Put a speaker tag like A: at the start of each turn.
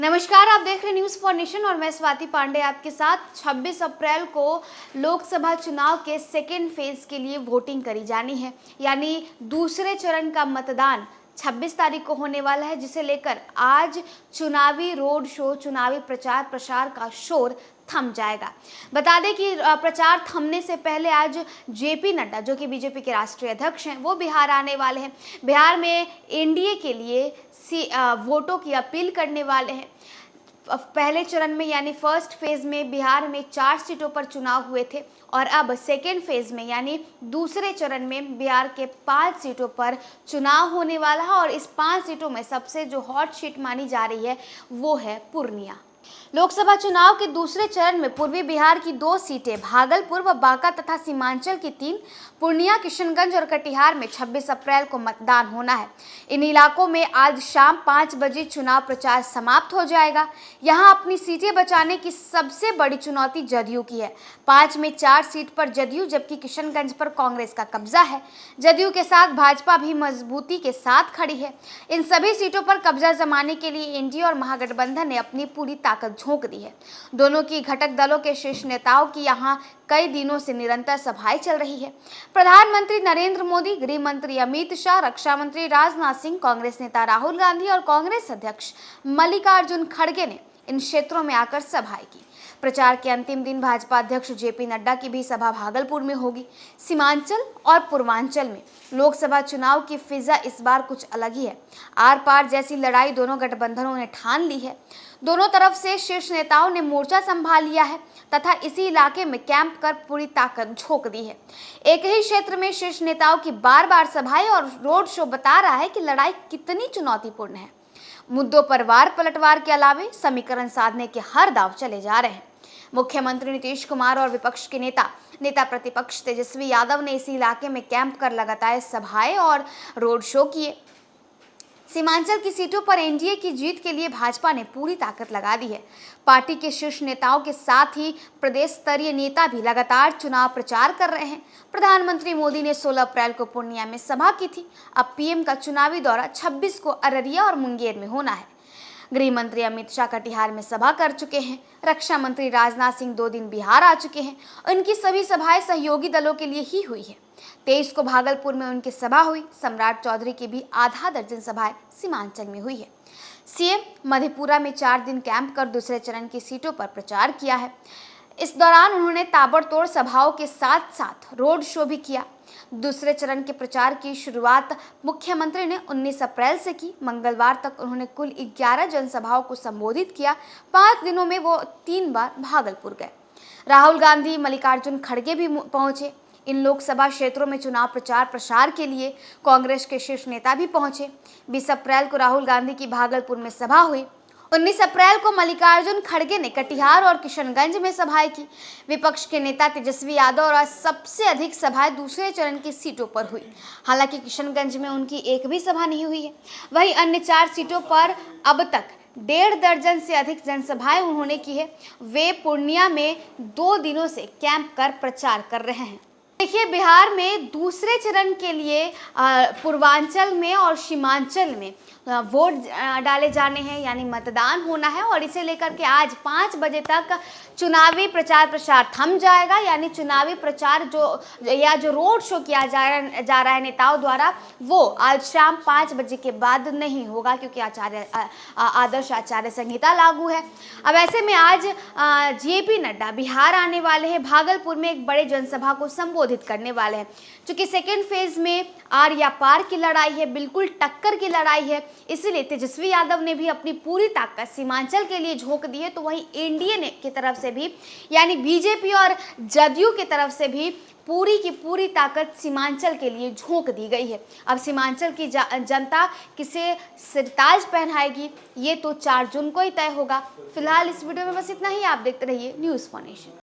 A: नमस्कार, आप देख रहे न्यूज़ फॉर नेशन और मैं स्वाति पांडे आपके साथ। 26 अप्रैल को लोकसभा चुनाव के सेकेंड फेज के लिए वोटिंग करी जानी है, यानी दूसरे चरण का मतदान 26 तारीख को होने वाला है, जिसे लेकर आज चुनावी रोड शो, चुनावी प्रचार प्रसार का शोर थम जाएगा। बता दें कि प्रचार थमने से पहले आज जेपी नड्डा, जो कि बीजेपी के राष्ट्रीय अध्यक्ष हैं, वो बिहार आने वाले हैं। बिहार में एनडीए के लिए वोटों की अपील करने वाले हैं। पहले चरण में यानी फर्स्ट फेज में बिहार में 4 सीटों पर चुनाव हुए थे और अब सेकेंड फेज में यानी दूसरे चरण में बिहार के 5 सीटों पर चुनाव होने वाला है और इस 5 सीटों में सबसे जो हॉट सीट मानी जा रही है वो है पूर्णिया। लोकसभा चुनाव के दूसरे चरण में पूर्वी बिहार की 2 सीटें, भागलपुर व बांका तथा सीमांचल की 3, पूर्णिया, किशनगंज और कटिहार में 26 अप्रैल को मतदान होना है। इन इलाकों में आज शाम 5 बजे चुनाव प्रचार समाप्त हो जाएगा। यहां अपनी सीटें बचाने की सबसे बड़ी चुनौती जदयू की है। 5 में 4 सीट पर जदयू, जबकि किशनगंज पर कांग्रेस का कब्जा है। जदयू के साथ भाजपा भी मजबूती के साथ खड़ी है। इन सभी सीटों पर कब्जा जमाने के लिए एनडीए और महागठबंधन ने अपनी पूरी ताकत झोंक दी है। दोनों की घटक दलों के शीर्ष नेताओं की यहां कई दिनों से निरंतर सभाएं चल रही है। प्रधानमंत्री नरेंद्र मोदी, गृह मंत्री अमित शाह, रक्षा मंत्री राजनाथ सिंह, कांग्रेस नेता राहुल गांधी और कांग्रेस अध्यक्ष मल्लिकार्जुन खड़गे ने इन क्षेत्रों में आकर सभाएं की। प्रचार के अंतिम दिन भाजपा अध्यक्ष जेपी नड्डा की भी सभा भागलपुर में होगी। सीमांचल और पूर्वांचल में लोकसभा चुनाव की फिजा इस बार कुछ अलग ही है। आर पार जैसी लड़ाई दोनों गठबंधनों ने ठान ली है। दोनों तरफ से शीर्ष नेताओं ने मोर्चा संभाल लिया है तथा इसी इलाके में कैंप कर पूरी ताकत झोंक दी है। एक ही क्षेत्र में शीर्ष नेताओं की बार बार सभाएं और रोड शो बता रहा है कि लड़ाई कितनी चुनौतीपूर्ण है। मुद्दों पर वार पलटवार के अलावे समीकरण साधने के हर दाव चले जा रहे हैं। मुख्यमंत्री नीतीश कुमार और विपक्ष के नेता प्रतिपक्ष तेजस्वी यादव ने इसी इलाके में कैंप कर लगातार सभाएं और रोड शो किए। सीमांचल की सीटों पर एनडीए की जीत के लिए भाजपा ने पूरी ताकत लगा दी है। पार्टी के शीर्ष नेताओं के साथ ही प्रदेश स्तरीय नेता भी लगातार चुनाव प्रचार कर रहे हैं। प्रधानमंत्री मोदी ने 16 अप्रैल को पूर्णिया में सभा की थी। अब पीएम का चुनावी दौरा 26 को अररिया और मुंगेर में होना है। गृह मंत्री अमित शाह कटिहार में सभा कर चुके हैं। रक्षा मंत्री राजनाथ सिंह 2 दिन बिहार आ चुके हैं। उनकी सभी सभाएं सहयोगी दलों के लिए ही हुई है। 23 को भागलपुर में उनकी सभा हुई। सम्राट चौधरी की भी आधा दर्जन सभाएं सीमांचल में हुई है। सीएम मधेपुरा में 4 दिन कैंप कर दूसरे चरण की सीटों पर प्रचार किया है। इस दौरान उन्होंने ताबड़तोड़ सभाओं के साथ साथ रोड शो भी किया। दूसरे चरण के प्रचार की शुरुआत मुख्यमंत्री ने 19 अप्रैल से की। मंगलवार तक उन्होंने कुल 11 जनसभाओं को संबोधित किया। 5 दिनों में वो 3 बार भागलपुर गए। राहुल गांधी, मल्लिकार्जुन खड़गे भी पहुंचे। इन लोकसभा क्षेत्रों में चुनाव प्रचार प्रसार के लिए कांग्रेस के शीर्ष नेता भी पहुंचे। 20 अप्रैल को राहुल गांधी की भागलपुर में सभा हुई। 19 अप्रैल को मल्लिकार्जुन खड़गे ने कटिहार और किशनगंज में सभाएं की। विपक्ष के नेता तेजस्वी यादव और सबसे अधिक सभाएं दूसरे चरण की सीटों पर हुई। हालांकि किशनगंज में उनकी एक भी सभा नहीं हुई है। वहीं अन्य 4 सीटों पर अब तक 1.5 दर्जन से अधिक जनसभाएं उन्होंने की है। वे पूर्णिया में 2 दिनों से कैंप कर प्रचार कर रहे हैं। देखिए, बिहार में दूसरे चरण के लिए पूर्वांचल में और सीमांचल में वोट डाले जाने हैं, यानी मतदान होना है और इसे लेकर के आज 5 बजे तक चुनावी प्रचार प्रसार थम जाएगा। यानी चुनावी प्रचार जो रोड शो किया जा रहा है नेताओं द्वारा, वो आज शाम 5 बजे के बाद नहीं होगा, क्योंकि आदर्श आचार संहिता लागू है। अब ऐसे में आज जेपी नड्डा बिहार आने वाले हैं। भागलपुर में एक बड़े जनसभा को संबोधित करने वाले हैं। क्योंकि सेकेंड फेज में आर या पार की लड़ाई है, बिल्कुल टक्कर की लड़ाई है, इसीलिए तेजस्वी यादव ने भी अपनी पूरी ताकत सीमांचल के लिए झोंक दी है। तो वहीं एनडीए ने की तरफ से भी, यानी बीजेपी और जदयू की तरफ से भी पूरी की पूरी ताकत सीमांचल के लिए झोंक दी गई है। अब सीमांचल की जनता किसे सिरताज पहनाएगी, ये तो 4 जून को ही तय होगा। फिलहाल इस वीडियो में बस इतना ही। आप देखते रहिए न्यूज़ फॉर नेशन।